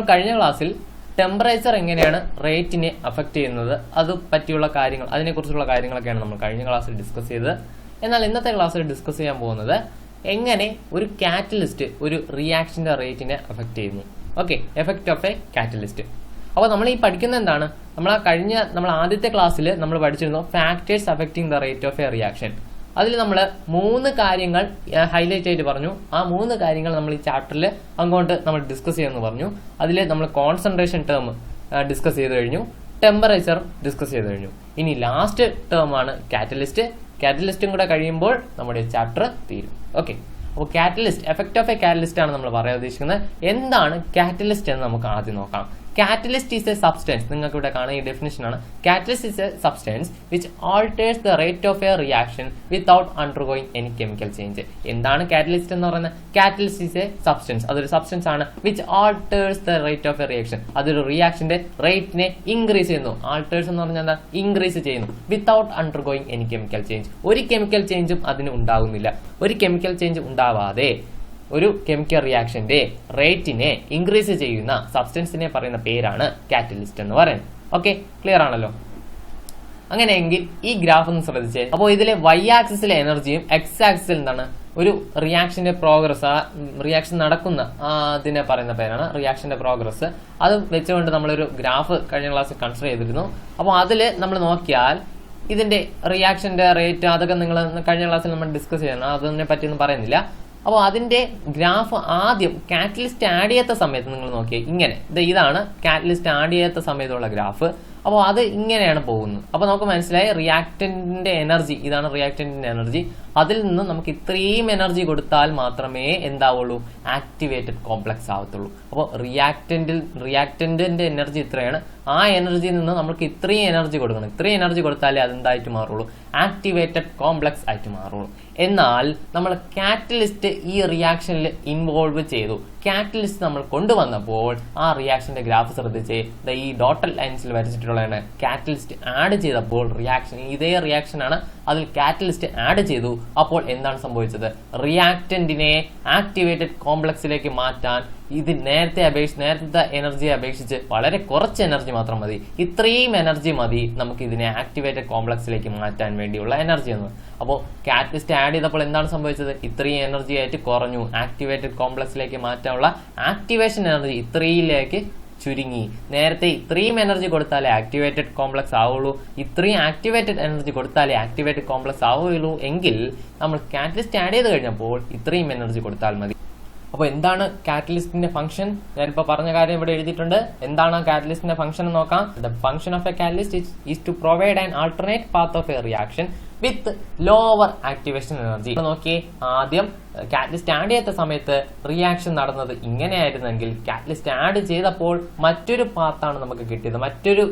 കഴിഞ്ഞ ക്ലാസ്സിൽ ടെമ്പറേച്ചർ എങ്ങനെയാണ് റേറ്റിനെ അഫക്റ്റ് ചെയ്യുന്നത് അത് പറ്റിയുള്ള കാര്യങ്ങൾ അതിനെക്കുറിച്ചുള്ള കാര്യങ്ങളൊക്കെയാണ് നമ്മൾ കഴിഞ്ഞ ക്ലാസ്സിൽ ഡിസ്കസ് ചെയ്തത്. എന്നാൽ ഇന്നത്തെ ക്ലാസ്സിൽ ഡിസ്കസ് ചെയ്യാൻ പോകുന്നത് എങ്ങനെ ഒരു കാറ്റലിസ്റ്റ് ഒരു റിയാക്ഷന്റെ റേറ്റിനെ അഫക്റ്റ് ചെയ്യുന്നു. Okay, effect of a catalyst. അപ്പോൾ നമ്മൾ ഈ പഠിക്കുന്ന എന്താണ്, നമ്മൾ ആദ്യത്തെ ക്ലാസ്സിൽ നമ്മൾ പഠിച്ചിരുന്നു factors affecting the rate of a reaction. അതിൽ നമ്മൾ 3 കാര്യങ്ങൾ ഹൈലൈറ്റ് ആയിട്ട് പറഞ്ഞു. ആ 3 കാര്യങ്ങൾ നമ്മൾ ഈ ചാപ്റ്ററിൽ അങ്ങോട്ട് നമ്മൾ ഡിസ്കസ് ചെയ്യുമെന്ന് പറഞ്ഞു. അതിൽ നമ്മൾ കോൺസെൻട്രേഷൻ ടേം ഡിസ്കസ് ചെയ്ത് കഴിഞ്ഞു, ടെമ്പറേച്ചർ ഡിസ്കസ് ചെയ്ത് കഴിഞ്ഞു. ഇനി ലാസ്റ്റ് ടേം ആണ് കാറ്റലിസ്റ്റ്. കാറ്റലിസ്റ്റും കൂടെ കഴിയുമ്പോൾ നമ്മുടെ ചാപ്റ്റർ തീരും. ഓക്കെ, അപ്പോൾ catalyst, effect of a catalyst ആണ് നമ്മൾ പറയാൻ ഉദ്ദേശിക്കുന്നത്. എന്താണ് കാറ്റലിസ്റ്റ് എന്ന് നമുക്ക് ആദ്യം നോക്കാം. Catalyst is A substance. നിങ്ങൾക്ക് ഇവിടെ കാണുന്ന ഈ ഡെഫിനിഷൻ ആണ്. Catalyst is A substance which alters the rate of a reaction without undergoing any chemical change. എന്താണ് കാറ്റലിസ്റ്റ് എന്ന് പറയുന്നത്? കാറ്റലിസ്റ്റ് ഈസ് എ സബ്സ്റ്റൻസ്, അതൊരു സബ്സ്റ്റൻസ് ആണ് which alters the rate of a reaction. അതൊരു റിയാക്ഷന്റെ റേറ്റിനെ ഇൻക്രീസ് ചെയ്യുന്നു. Alters എന്ന് പറഞ്ഞാൽ എന്താ? ഇൻക്രീസ് ചെയ്യുന്നു. Without undergoing any chemical change. ഒരു കെമിക്കൽ ചേഞ്ചും അതിന് ഉണ്ടാകുന്നില്ല. ഒരു കെമിക്കൽ ചേഞ്ച് ഉണ്ടാവാതെ ഒരു കെമിക്കൽ റിയാക്ഷന്റെ റേറ്റിനെ ഇൻക്രീസ് ചെയ്യുന്ന സബ്സ്റ്റൻസിനെ പറയുന്ന പേരാണ് കാറ്റലിസ്റ്റ് എന്ന് പറയുന്നത്. ഓക്കെ, ക്ലിയർ ആണല്ലോ? അങ്ങനെയെങ്കിൽ ഈ ഗ്രാഫ് ഒന്ന് ശ്രദ്ധിച്ചേ. അപ്പോൾ ഇതിലെ വൈ ആക്സിസിലെ എനർജിയും എക്സ് ആക്സിസിൽ എന്താണ് ഒരു റിയാക്ഷന്റെ പ്രോഗ്രസ്, ആ റിയാക്ഷൻ നടക്കുന്ന അതിനെ പറയുന്ന പേരാണ് റിയാക്ഷന്റെ പ്രോഗ്രസ്. അത് വെച്ചുകൊണ്ട് നമ്മളൊരു ഗ്രാഫ് കഴിഞ്ഞ ക്ലാസ്സിൽ കൺസിഡർ ചെയ്തിരുന്നു. അപ്പോൾ അതിൽ നമ്മൾ നോക്കിയാൽ ഇതിന്റെ റിയാക്ഷന്റെ റേറ്റ് അതൊക്കെ നിങ്ങൾ കഴിഞ്ഞ ക്ലാസ്സിൽ നമ്മൾ ഡിസ്കസ് ചെയ്യണം, അതിനെ പറ്റിയൊന്നും പറയുന്നില്ല. അപ്പോൾ അതിന്റെ ഗ്രാഫ് ആദ്യം കാറ്റലിസ്റ്റ് ആഡ് ചെയ്യാത്ത സമയത്ത് നിങ്ങൾ നോക്കിയേ, ഇങ്ങനെ ഇതാണ് കാറ്റലിസ്റ്റ് ആഡ് ചെയ്യാത്ത സമയത്തുള്ള ഗ്രാഫ്. അപ്പോൾ അത് ഇങ്ങനെയാണ് പോകുന്നത്. അപ്പോൾ നമുക്ക് മനസ്സിലായി റിയാക്ടന്റിന്റെ എനർജി, ഇതാണ് റിയാക്ടന്റിന്റെ എനർജി. അതിൽ നിന്ന് നമുക്ക് ഇത്രയും എനർജി കൊടുത്താൽ മാത്രമേ എന്താവുള്ളൂ, ആക്ടിവേറ്റഡ് കോംപ്ലക്സ് ആവത്തുള്ളൂ. അപ്പോൾ റിയാക്ടന്റിന്റെ എനർജി ഇത്രയാണ്. ആ എനർജിയിൽ നിന്ന് നമുക്ക് ഇത്രയും എനർജി കൊടുക്കണം. ഇത്രയും എനർജി കൊടുത്താലേ അതെന്തായിട്ട് മാറുള്ളൂ, ആക്ടിവേറ്റഡ് കോംപ്ലക്സ് ആയിട്ട് മാറുള്ളൂ. എന്നാൽ നമ്മൾ കാറ്റലിസ്റ്റ് ഈ റിയാക്ഷനിൽ ഇൻവോൾവ് ചെയ്തു. കാറ്റലിസ്റ്റ് നമ്മൾ കൊണ്ടുവന്നപ്പോൾ ആ റിയാക്ഷന്റെ ഗ്രാഫ് ശ്രദ്ധിച്ച് ഈ ഡോട്ടഡ് ലൈൻസിൽ വരച്ചിട്ടുള്ളതാണ്. കാറ്റലിസ്റ്റ് ആഡ് ചെയ്തപ്പോൾ റിയാക്ഷൻ, ഇതേ റിയാക്ഷൻ ആണ്, അതിൽ കാറ്റലിസ്റ്റ് ആഡ് ചെയ്തു. അപ്പോൾ എന്താണ് സംഭവിച്ചത്? റിയാക്ടന്റിനെ ആക്ടിവേറ്റഡ് കോംപ്ലക്സിലേക്ക് മാറ്റാൻ ഇത് നേരത്തെ എനർജിയെ അപേക്ഷിച്ച് വളരെ കുറച്ച് എനർജി മാത്രം മതി. ഇത്രയും എനർജി മതി നമുക്ക് ഇതിനെ ആക്ടിവേറ്റഡ് കോംപ്ലക്സിലേക്ക് മാറ്റാൻ വേണ്ടിയുള്ള എനർജി എന്ന്. അപ്പോൾ കാറ്റലിസ്റ്റ് ആഡ് ചെയ്തപ്പോൾ എന്താണ് സംഭവിച്ചത്? ഇത്രയും എനർജി ആയിട്ട് കുറഞ്ഞു. ആക്ടിവേറ്റഡ് കോംപ്ലക്സിലേക്ക് മാറ്റാനുള്ള ആക്ടിവേഷൻ എനർജി ഇത്രയിലേക്ക് ചുരുങ്ങി. നേരത്തെ ഇത്രയും എനർജി കൊടുത്താലേ ആക്ടിവേറ്റഡ് കോംപ്ലക്സ് ആവുള്ളൂ, ഇത്രയും ആക്ടിവേറ്റഡ് എനർജി കൊടുത്താലേ ആക്ടിവേറ്റഡ് കോംപ്ലക്സ് ആവുള്ളൂ എങ്കിൽ നമ്മൾ കാറ്റലിസ്റ്റ് ആഡ് ചെയ്ത് കഴിഞ്ഞപ്പോൾ ഇത്രയും എനർജി കൊടുത്താൽ മതി. അപ്പോൾ എന്താണ് കാറ്റലിസ്റ്റിന്റെ ഫംഗ്ഷൻ? ഞാനിപ്പോൾ പറഞ്ഞ കാര്യം ഇവിടെ എഴുതിയിട്ടുണ്ട്. എന്താണ് കാറ്റലിസ്റ്റിന്റെ ഫംഗ്ഷൻ എന്ന് നോക്കാം. The function of a catalyst is to provide an alternate path of a reaction with lower activation energy. നോക്കിയേ, ആദ്യം കാറ്റലിസ്റ്റ് ആഡ് ചെയ്യാത്ത സമയത്ത് റിയാക്ഷൻ നടന്നത് ഇങ്ങനെയായിരുന്നെങ്കിൽ കാറ്റലിസ്റ്റ് ആഡ് ചെയ്തപ്പോൾ മറ്റൊരു പാത്താണ് നമുക്ക് കിട്ടിയത്, മറ്റൊരു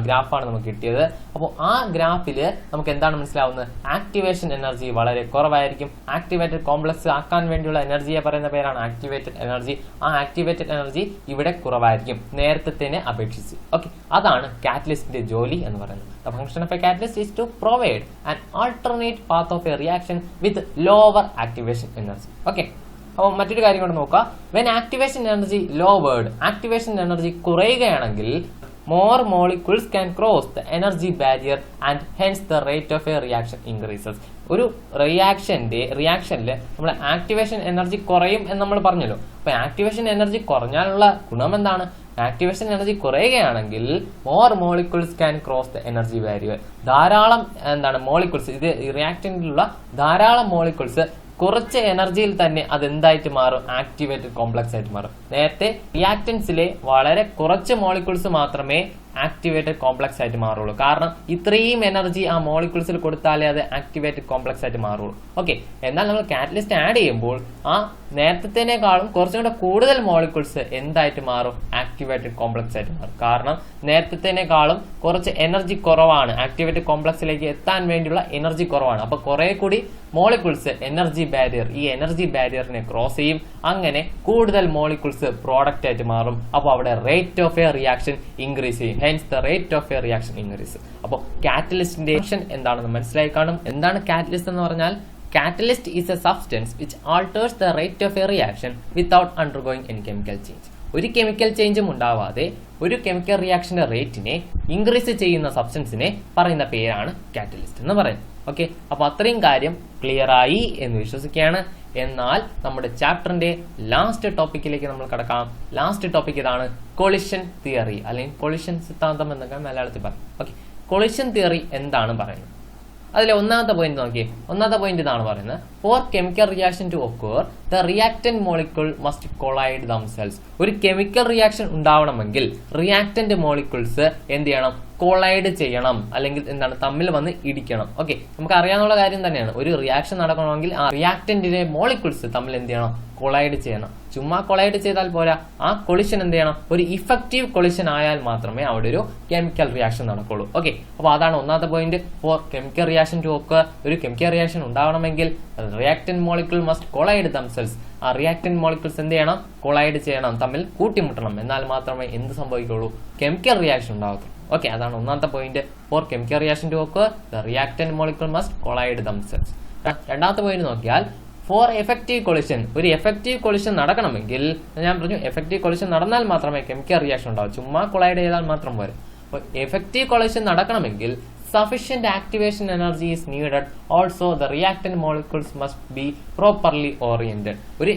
ഗ്രാഫാണ് നമുക്ക് കിട്ടിയത്. അപ്പോൾ ആ ഗ്രാഫില് നമുക്ക് എന്താണ് മനസ്സിലാവുന്നത്? ആക്ടിവേഷൻ എനർജി വളരെ കുറവായിരിക്കും. ആക്ടിവേറ്റഡ് കോംപ്ലക്സ് ആക്കാൻ വേണ്ടിയുള്ള എനർജിയെ പറയുന്ന പേരാണ് ആക്ടിവേറ്റഡ് എനർജി. ആ ആക്ടിവേറ്റഡ് എനർജി ഇവിടെ കുറവായിരിക്കും നേരത്തെ അപേക്ഷിച്ച്. ഓക്കെ, അതാണ് കാറ്റലിസ്റ്റിന്റെ ജോലി എന്ന് പറയുന്നത്. The function of a catalyst is to provide an alternate path of a reaction with lower activation energy. Okay. അപ്പോൾ മറ്റൊരു കാര്യം കൂടെ നോക്കുക. When activation energy lowered, activation energy കുറയുകയാണെങ്കിൽ more molecules can cross the energy barrier and hence the rate of a reaction increases. ഒരു റിയാക്ഷനിൽ നമ്മുടെ activation energy കുറയും എന്ന് നമ്മൾ പറഞ്ഞല്ലോ. അപ്പൊ ആക്ടിവേഷൻ എനർജി കുറഞ്ഞാലുള്ള ഗുണം എന്താണ്? ആക്ടിവേഷൻ എനർജി കുറയുകയാണെങ്കിൽ more molecules can cross the energy barrier. ധാരാളം മോളിക്യൂൾസ്, ഇത് റിയാക്ടന്റിലുള്ള ധാരാളം മോളിക്യൂൾസ് കുറച്ച് എനർജിയിൽ തന്നെ അത് എന്തായിട്ട് മാറും? ആക്ടിവേറ്റഡ് കോംപ്ലക്സ് ആയിട്ട് മാറും. നേരത്തെ റിയാക്ടൻസിലെ വളരെ കുറച്ച് മോളിക്യൂൾസ് മാത്രമേ ആക്ടിവേറ്റഡ് കോംപ്ലക്സ് ആയിട്ട് മാറുള്ളൂ. കാരണം ഇത്രയും എനർജി ആ മോളിക്യൂൾസിൽ കൊടുത്താലേ അത് ആക്ടിവേറ്റഡ് കോംപ്ലക്സ് ആയിട്ട് മാറുള്ളൂ. ഓക്കെ, എന്നാൽ നമ്മൾ കാറ്റലിസ്റ്റ് ആഡ് ചെയ്യുമ്പോൾ ആ നേരത്തേക്കാളും കുറച്ചും കൂടെ കൂടുതൽ മോളിക്യൂൾസ് എന്തായിട്ട് മാറും? ആക്ടിവേറ്റഡ് കോംപ്ലക്സ് ആയിട്ട് മാറും. കാരണം നേരത്തേക്കാളും കുറച്ച് എനർജി കുറവാണ്, ആക്ടിവേറ്റഡ് കോംപ്ലക്സിലേക്ക് എത്താൻ വേണ്ടിയുള്ള എനർജി കുറവാണ്. അപ്പൊ കുറെ കൂടി മോളിക്യൂൾസ് എനർജി ബാരിയറിനെ ക്രോസ് ചെയ്യും. അങ്ങനെ കൂടുതൽ മോളിക്യൂൾസ് പ്രോഡക്റ്റ് ആയിട്ട് മാറും. അപ്പോൾ അവിടെ rate of a reaction increase ചെയ്യും. Hence the rate of a reaction increase. അപ്പോൾ കാറ്റലിസ്റ്റിന്റെ ഫംഗ്ഷൻ എന്താണെന്ന് മനസ്സിലായി കാണും. എന്താണ് കാറ്റലിസ്റ്റ് എന്ന് പറഞ്ഞാൽ? Catalyst is a substance which alters the rate of a reaction without undergoing any chemical change. ഒരു കെമിക്കൽ ചേഞ്ചും ഉണ്ടാവാതെ ഒരു കെമിക്കൽ റിയാക്ഷന്റെ റേറ്റിനെ ഇൻക്രീസ് ചെയ്യുന്ന സബ്സ്റ്റൻസിനെ പറയുന്ന പേരാണ് കാറ്റലിസ്റ്റ് എന്ന് പറയുന്നത്. ഓക്കെ, അപ്പൊ അത്രയും കാര്യം ക്ലിയർ ആയി എന്ന് വിശ്വസിക്കുകയാണ്. എന്നാൽ നമ്മുടെ ചാപ്റ്ററിന്റെ ലാസ്റ്റ് ടോപ്പിക്കിലേക്ക് നമ്മൾ കടക്കാം. ലാസ്റ്റ് ടോപ്പിക് ഇതാണ്, കൊളിഷൻ തിയറി അല്ലെങ്കിൽ കൊളിഷൻ സിദ്ധാന്തം എന്നൊക്കെ മലയാളത്തിൽ പറയും. ഓക്കെ, കൊളിഷൻ തിയറി എന്താണ് പറയുന്നത്? അതിലെ ഒന്നാമത്തെ പോയിന്റ് നോക്കിയേ. ഒന്നാമത്തെ പോയിന്റ് ഇതാണ് പറയുന്നത്, for chemical reaction to occur the reactant molecule must collide themselves. ഒരു കെമിക്കൽ റിയാക്ഷൻ ഉണ്ടാവണമെങ്കിൽ റിയാക്ടന്റ് മോളിക്യൂൾസ് എന്ത് ചെയ്യണം? കൊളൈഡ് ചെയ്യണം, അല്ലെങ്കിൽ എന്താണ്, തമ്മിൽ വന്ന് ഇടിക്കണം. ഓക്കെ, നമുക്ക് അറിയാവുന്ന കാര്യം തന്നെയാണ്. ഒരു റിയാക്ഷൻ നടക്കണമെങ്കിൽ ആ റിയാക്ടന്റിന്റെ മോളിക്യൂൾസ് തമ്മിൽ എന്ത് ചെയ്യണം? കൊളൈഡ് ചെയ്യണം. ചുമ്മാ കൊളൈഡ് ചെയ്താൽ പോരാ, ആ കൊളിഷൻ എന്ത് ചെയ്യണം? ഒരു ഇഫക്റ്റീവ് കൊളിഷൻ ആയാൽ മാത്രമേ അവിടെ ഒരു കെമിക്കൽ റിയാക്ഷൻ നടക്കുള്ളൂ. ഓക്കെ, അപ്പൊ അതാണ് ഒന്നാമത്തെ point. For chemical reaction to occur, ഒരു കെമിക്കൽ റിയാക്ഷൻ ഉണ്ടാവണമെങ്കിൽ reactant molecule must collide themselves. ആ റിയാക്ടന്റ് മോളിക്യൂൾസ് എന്ത് ചെയ്യണം? കൊളൈഡ് ചെയ്യണം, തമ്മിൽ കൂട്ടിമുട്ടണം. എന്നാൽ മാത്രമേ എന്ത് സംഭവിക്കുള്ളൂ? കെമിക്കൽ റിയാക്ഷൻ ഉണ്ടാകത്തുള്ളൂ. ഓക്കെ, അതാണ് ഒന്നാമത്തെ point. For chemical reaction to occur the reactant molecule must collide themselves. രണ്ടാമത്തെ പോയിന്റ് നോക്കിയാൽ, ഫോർ എഫക്റ്റീവ് കൊളിഷൻ, ഒരു എഫക്റ്റീവ് കൊളിഷൻ നടക്കണമെങ്കിൽ, ഞാൻ പറഞ്ഞു എഫക്റ്റീവ് കൊളിഷൻ നടന്നാൽ മാത്രമേ കെമിക്കൽ റിയാക്ഷൻ ഉണ്ടാവും, ചുമ്മാ കൊളൈഡ് ചെയ്താൽ മാത്രം പോരെ. അപ്പോൾ എഫക്റ്റീവ് കൊളിഷൻ നടക്കണമെങ്കിൽ sufficient activation energy is needed. Also the reactant molecules must be properly oriented. ഒരു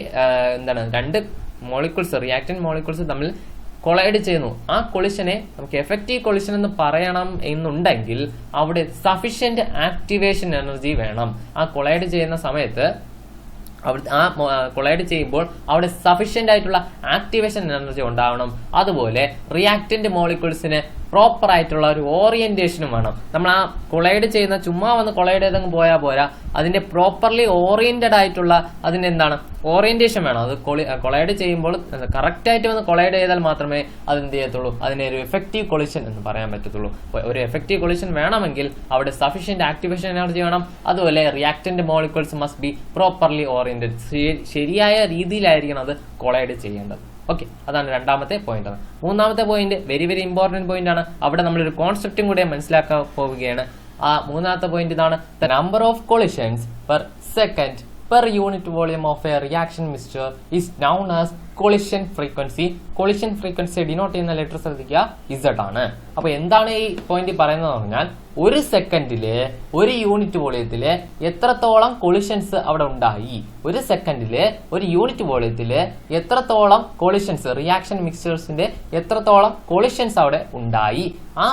എന്താണ്, രണ്ട് മോളിക്യൂൾസ്, റിയാക്ടന്റ് മോളിക്യൂൾസ് തമ്മിൽ കൊളൈഡ് ചെയ്യുന്നു. ആ കൊളിഷനെ നമുക്ക് എഫക്റ്റീവ് കൊളിഷൻ എന്ന് പറയണം എന്നുണ്ടെങ്കിൽ അവിടെ സഫിഷ്യന്റ് ആക്ടിവേഷൻ എനർജി വേണം. ആ കൊളൈഡ് ചെയ്യുന്ന സമയത്ത് ആ കൊളൈഡ് ചെയ്യുമ്പോൾ അവിടെ സഫിഷ്യന്റ് ആയിട്ടുള്ള ആക്ടിവേഷൻ എനർജി ഉണ്ടാവണം. അതുപോലെ റിയാക്ടന്റ് മോളിക്യൂൾസിന് പ്രോപ്പർ ആയിട്ടുള്ള ഒരു ഓറിയന്റേഷനും വേണം. നമ്മൾ ആ കൊളൈഡ് ചെയ്യുന്ന ചുമ്മാ വന്ന് കൊളൈഡ് ചെയ്തങ്ങ് പോയാൽ പോരാ, അതിന്റെ പ്രോപ്പർലി ഓറിയന്റഡ് ആയിട്ടുള്ള അതിന്റെ എന്താണ്, ഓറിയന്റേഷൻ വേണം. അത് കൊളൈഡ് ചെയ്യുമ്പോൾ കറക്റ്റ് ആയിട്ട് വന്ന് കൊളൈഡ് ചെയ്താൽ മാത്രമേ അത് എന്ത് ചെയ്യത്തുള്ളൂ, അതിനെ ഒരു എഫക്റ്റീവ് കൊളിഷൻ എന്ന് പറയാൻ പറ്റത്തുള്ളൂ. ഒരു എഫക്റ്റീവ് കൊളിഷൻ വേണമെങ്കിൽ അവിടെ സഫിഷ്യന്റ് ആക്ടിവേഷൻ എനർജി വേണം. അതുപോലെ reactant molecules must be properly oriented, ശരിയായ രീതിയിലായിരിക്കണം അത് കൊളൈഡ് ചെയ്യേണ്ടത്. ഓക്കെ, അതാണ് രണ്ടാമത്തെ പോയിന്റ്. മൂന്നാമത്തെ point very very important point ആണ്. അവിടെ നമ്മളൊരു കോൺസെപ്റ്റും കൂടെ മനസ്സിലാക്കാൻ പോവുകയാണ്. ആ മൂന്നാമത്തെ പോയിന്റ് ഇതാണ്, the number of collisions per second per unit volume of a reaction mixture is known as collision frequency. collision frequency denote ചെയ്യുന്ന ലെറ്റർ ശ്രദ്ധിക്കുക, Z ആണ്. അപ്പൊ എന്താണ് ഈ പോയിന്റ് പറയുന്നത് പറഞ്ഞാൽ, ഒരു സെക്കൻഡില് ഒരു യൂണിറ്റ് വോളിയത്തില് എത്രത്തോളം കൊളിഷൻസ് അവിടെ ഉണ്ടായി, ഒരു സെക്കൻഡില് ഒരു യൂണിറ്റ് വോളിയത്തില് എത്രത്തോളം കൊളിഷൻസ്, റിയാക്ഷൻ മിക്സ്ചേഴ്സിന്റെ എത്രത്തോളം കൊളിഷൻസ് അവിടെ ഉണ്ടായി, ആ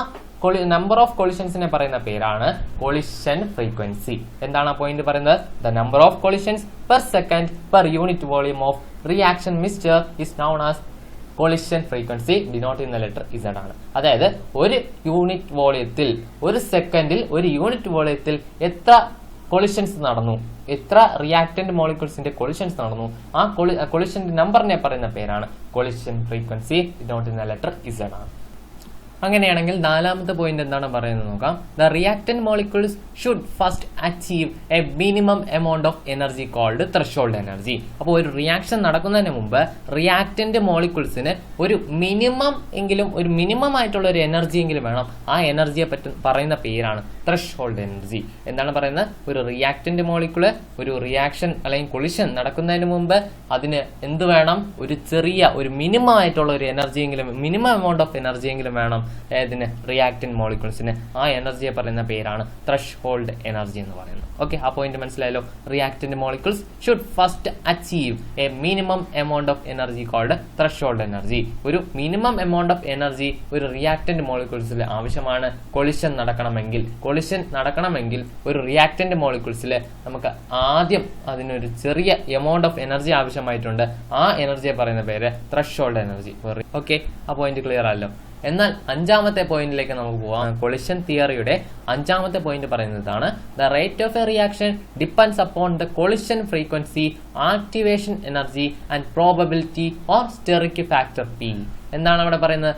നമ്പർ ഓഫ് കൊളിഷൻസിനെ പറയുന്ന പേരാണ് കൊളിഷൻ ഫ്രീക്വൻസി. എന്താണ് ആ പോയിന്റ് പറയുന്നത്? The number of collisions per second per unit volume of reaction mixture is noun as collision frequency, denote ചെയ്യുന്ന ലെറ്റർ Z ആണ്. അതായത് ഒരു യൂണിറ്റ് വോളിയത്തിൽ, ഒരു സെക്കൻഡിൽ ഒരു യൂണിറ്റ് വോളിയത്തിൽ എത്ര കൊളിഷൻസ് നടന്നു, എത്ര റിയാക്ടന്റ് മോളിക്യൂൾസിന്റെ കൊളിഷൻസ് നടന്നു, ആ കൊളിഷന്റെ നമ്പറിനെ പറയുന്ന പേരാണ് കൊളിഷൻ ഫ്രീക്വൻസി, ഡിനോട്ട് ചെയ്യുന്ന ലെറ്റർ Z ആണ്. അങ്ങനെയാണെങ്കിൽ നാലാമത്തെ പോയിന്റ് എന്താണ് പറയുന്നത് നോക്കാം. The reactant molecules should first achieve a minimum amount of energy called threshold energy. അപ്പോൾ ഒരു റിയാക്ഷൻ നടക്കുന്നതിന് മുമ്പ് റിയാക്ടന്റ് മോളിക്യൂൾസിന് ഒരു മിനിമം എങ്കിലും, ഒരു മിനിമം ആയിട്ടുള്ള ഒരു എനർജി എങ്കിലും വേണം. ആ എനർജിയെ പറയുന്ന പേരാണ് ത്രെഷോൾഡ് എനർജി. എന്താണ് പറയുന്നത്? ഒരു റിയാക്ടന്റ് മോളിക്യൂള് ഒരു റിയാക്ഷൻ അല്ലെങ്കിൽ കൊളിഷൻ നടക്കുന്നതിന് മുമ്പ് അതിന് എന്ത് വേണം? ഒരു ചെറിയ, ഒരു മിനിമം ആയിട്ടുള്ള ഒരു എനർജി എങ്കിലും, മിനിമം എമൗണ്ട് ഓഫ് എനർജി എങ്കിലും വേണം ഇതിന്, റിയാക്ടന്റ് മോളിക്യൂൾസിന്. ആ എനർജിയെ പറയുന്ന പേരാണ് ത്രെഷോൾഡ് എനർജി എന്ന് പറയുന്നത്. ഓക്കെ, ആ പോയിന്റ് മനസ്സിലായല്ലോ. Reactant molecules should first achieve a minimum amount of energy called threshold energy. ഒരു മിനിമം എമൗണ്ട് ഓഫ് എനർജി ഒരു റിയാക്ടന്റ് മോളിക്യൂൾസിൽ ആവശ്യമാണ് കൊളിഷൻ നടക്കണമെങ്കിൽ. കൊളിഷൻ നടക്കണമെങ്കിൽ ഒരു റിയാക്ടന്റ് മോളിക്യൂൾസിൽ നമുക്ക് ആദ്യം അതിനൊരു ചെറിയ എമൗണ്ട് ഓഫ് എനർജി ആവശ്യമായിട്ടുണ്ട്. ആ എനർജിയെ പറയുന്ന പേര് ത്രെഷോൾഡ് എനർജി. ഓക്കെ, ആ പോയിന്റ് ക്ലിയർ ആയല്ലോ. എന്നാൽ അഞ്ചാമത്തെ പോയിന്റിലേക്ക് നമുക്ക് പോവാം. കൊളിഷൻ തിയറിയുടെ അഞ്ചാമത്തെ പോയിന്റ് പറയുന്നതാണ്, the rate of a reaction depends upon the collision frequency, activation energy and probability or steric factor P. എന്താണ് അവിടെ പറയുന്നത്?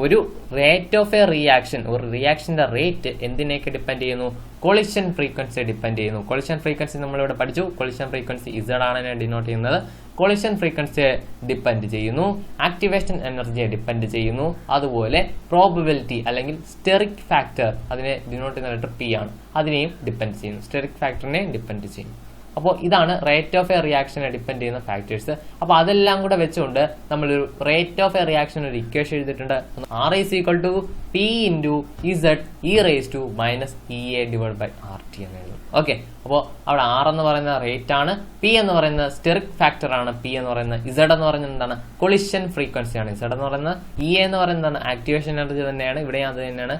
ഒരു റേറ്റ് ഓഫ് എ റിയാക്ഷൻ, ഒരു റിയാക്ഷന്റെ റേറ്റ് എന്തിനേക്ക് ഡിപ്പെൻഡ് ചെയ്യുന്നു? കൊളിഷൻ ഫ്രീക്വൻസി ഡിപ്പെൻഡ് ചെയ്യുന്നു. കൊളിഷൻ ഫ്രീക്വൻസി നമ്മളിവിടെ പഠിച്ചു. കൊളിഷൻ ഫ്രീക്വൻസി Z ആണ് ഡിനോട്ട് ചെയ്യുന്നത്. കൊളിഷൻ ഫ്രീക്വൻസിയെ ഡിപ്പെൻഡ് ചെയ്യുന്നു, ആക്ടിവേഷൻ എനർജിയെ ഡിപ്പെൻഡ് ചെയ്യുന്നു, അതുപോലെ പ്രോബബിലിറ്റി അല്ലെങ്കിൽ സ്റ്റെറിക് ഫാക്ടർ, അതിനെ ഡിനോട്ട് ചെയ്യുന്ന ലെറ്റർ P ആണ്, അതിനെയും ഡിപ്പെൻഡ് ചെയ്യുന്നു. സ്റ്റെറിക് ഫാക്ടറിനെ ഡിപ്പെൻഡ് ചെയ്യുന്നു. അപ്പോൾ ഇതാണ് റേറ്റ് ഓഫ് എ റിയാക്ഷനെ ഡിപ്പെൻഡ് ചെയ്യുന്ന ഫാക്ടേഴ്സ്. അപ്പോൾ അതെല്ലാം കൂടെ വെച്ചുകൊണ്ട് നമ്മളൊരു റേറ്റ് ഓഫ് എ റിയാക്ഷൻ ഒരു ഇക്വേഷൻ എഴുതിയിട്ടുണ്ട്. R is equal to P into Z e raised to minus EA divided by RT എന്ന് എഴുതും. ഓക്കെ, അപ്പോൾ അവിടെ R എന്ന് പറയുന്ന റേറ്റ് ആണ്, P എന്ന് പറയുന്ന സ്റ്റെറിക് ഫാക്ടർ ആണ്, P എന്ന് പറയുന്ന Z എന്ന് പറയുന്നത് എന്താണ്, കൊളിഷൻ ഫ്രീക്വൻസി ആണ്, Z എന്ന് പറയുന്നത്, EA എന്ന് പറയുന്നത് ആക്ടിവേഷൻ എനർജി തന്നെയാണ്, ഇവിടെ അത് തന്നെയാണ്.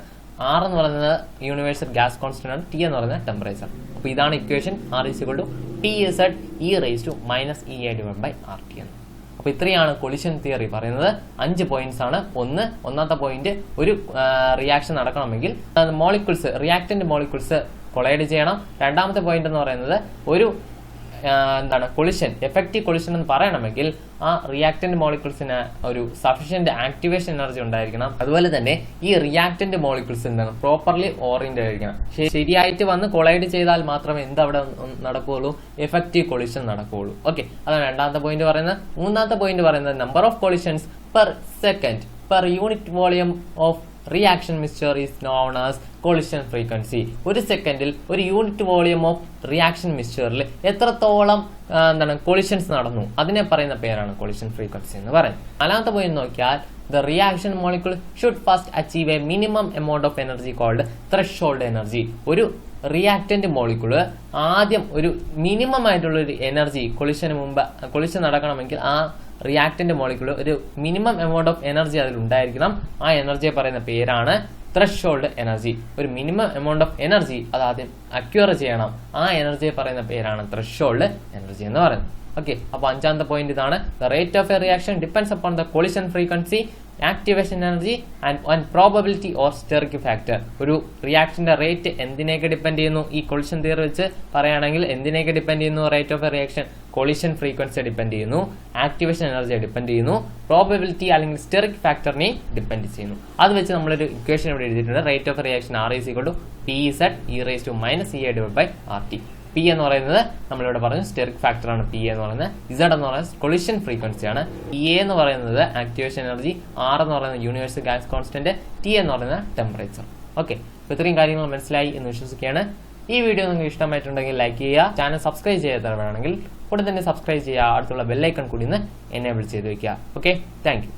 R എന്ന് പറയുന്നത് യൂണിവേഴ്സൽ ഗ്യാസ് കോൺസ്റ്റന്റ് ആണ്, T എന്ന് പറയുന്നത് ടെമ്പറേച്ചർ. അപ്പോൾ ഇതാണ് equation. R is equal to PZ e raised to minus EA divided by RT എന്ന്. അപ്പോൾ ഇത്രയാണ് കൊളിഷൻ തിയറി പറയുന്നത്. 5 പോയിന്റ്സ് ആണ്. ഒന്നാമത്തെ പോയിന്റ്, ഒരു റിയാക്ഷൻ നടക്കണമെങ്കിൽ മോളിക്യൂൾസ്, റിയാക്ടന്റ് മോളിക്യൂൾസ് കൊളൈഡ് ചെയ്യണം. രണ്ടാമത്തെ പോയിന്റ് എന്ന് പറയുന്നത് ഒരു കൊളിഷൻ, എഫക്റ്റീവ് കൊളിഷൻ എന്ന് പറയണമെങ്കിൽ ആ റിയാക്ടന്റ് മോളിക്യൂൾസിന് ഒരു സഫീഷ്യന്റ് ആക്ടിവേഷൻ എനർജി ഉണ്ടായിരിക്കണം. അതുപോലെ തന്നെ ഈ റിയാക്ടന്റ് മോളിക്യൂൾസ് പ്രോപ്പർലി ഓറിയന്റഡ് ആയിരിക്കണം. ശരിയായിട്ട് വന്ന് കൊളൈഡ് ചെയ്താൽ മാത്രമേ അവിടെ നടക്കുകയുള്ളൂ, എഫക്റ്റീവ് കൊളിഷൻ നടക്കുകയുള്ളൂ. ഓക്കെ, അതാണ് രണ്ടാമത്തെ പോയിന്റ് പറയുന്നത്. മൂന്നാമത്തെ പോയിന്റ് പറയുന്നത് number of collisions per second per unit volume of reaction mixture is known as collision frequency. ഒരു സെക്കൻഡിൽ ഒരു യൂണിറ്റ് വോളിയം ഓഫ് റിയാക്ഷൻ മിക്സ്ചറിൽ എത്രത്തോളം കൊളിഷൻസ് നടന്നു അതിനെ പറയുന്ന പേരാണ് കൊളിഷൻ ഫ്രീക്വൻസി എന്ന് പറയുന്നത്. നാലാമത്തെ പോയിന്റ് നോക്കിയാൽ the reaction molecule should first achieve a minimum amount of energy called threshold energy. ഒരു റിയാക്ടന്റ് മോളിക്യൂള് ആദ്യം ഒരു മിനിമം ആയിട്ടുള്ള ഒരു എനർജി, കൊളിഷൻ നടക്കണമെങ്കിൽ ആ റിയാക്ടന്റ് മോളിക്യൂള് ഒരു മിനിമം എമൗണ്ട് ഓഫ് എനർജി അതിൽ ഉണ്ടായിരിക്കണം. ആ എനർജിയെ പറയുന്ന പേരാണ് ത്രെഷോൾഡ് എനർജി. ഒരു മിനിമം എമൗണ്ട് ഓഫ് എനർജി അത് ആദ്യം അക്യൂർ ചെയ്യണം, ആ എനർജിയെ പറയുന്ന പേരാണ് ത്രെഷോൾഡ് എനർജി എന്ന് പറയുന്നത്. ഓക്കെ, അപ്പോൾ അഞ്ചാമത്തെ പോയിന്റ് ഇതാണ്. The rate of a reaction depends upon the collision frequency, activation energy and probability or steric factor. ഒരു റിയാക്ഷന്റെ റേറ്റ് എന്തിനെയൊക്കെ ഡിപ്പെൻഡ് ചെയ്യുന്നു? ഈ കൊളിഷൻ തിയറി വെച്ച് പറയുകയാണെങ്കിൽ എന്തിനെയൊക്കെ ഡിപ്പെൻഡ് ചെയ്യുന്നു? Rate of a reaction collision ഫ്രീക്വൻസിയെ ഡിപ്പെൻഡ് ചെയ്യുന്നു, ആക്ടിവേഷൻ എനർജിയെ ഡിപ്പെൻഡ് ചെയ്യുന്നു, പ്രോബബിലിറ്റി അല്ലെങ്കിൽ സ്റ്റെറിക് ഫാക്ടറിനെ ഡിപ്പെൻഡ് ചെയ്യുന്നു. അത് വെച്ച് നമ്മളൊരു ഇക്വേഷൻ ഇവിടെ എഴുതിയിട്ടുണ്ട്. Rate of a reaction R is equal to PZ e raised to minus EA divided by RT. P എന്ന് പറയുന്നത് നമ്മളിവിടെ പറഞ്ഞു സ്റ്റെറിക് ഫാക്ടർ ആണ് P എന്ന് പറയുന്നത്. Z എന്ന് പറയുന്നത് കൊളിഷൻ ഫ്രീക്വൻസി ആണ്. EA എന്ന് പറയുന്നത് ആക്ടിവേഷൻ എനർജി, R എന്ന് പറയുന്നത് യൂണിവേഴ്സൽ ഗ്യാസ് കോൺസ്റ്റന്റ്, T എന്ന് പറയുന്നത് ടെമ്പറേച്ചർ. ഓക്കെ, അപ്പോൾ ഇത്രയും കാര്യങ്ങൾ മനസ്സിലായി എന്ന് വിശ്വസിക്കുകയാണ്. ഈ വീഡിയോ നിങ്ങൾക്ക് ഇഷ്ടമായിട്ടുണ്ടെങ്കിൽ ലൈക്ക് ചെയ്യുക, ചാനൽ സബ്സ്ക്രൈബ് ചെയ്യാത്തവരാണെങ്കിൽ ഉടൻ തന്നെ സബ്സ്ക്രൈബ് ചെയ്യുക, അടുത്തുള്ള ബെല്ലൈക്കൺ കൂടി ഒന്ന് എനേബിൾ ചെയ്ത് വെക്കുക. Okay, thank you.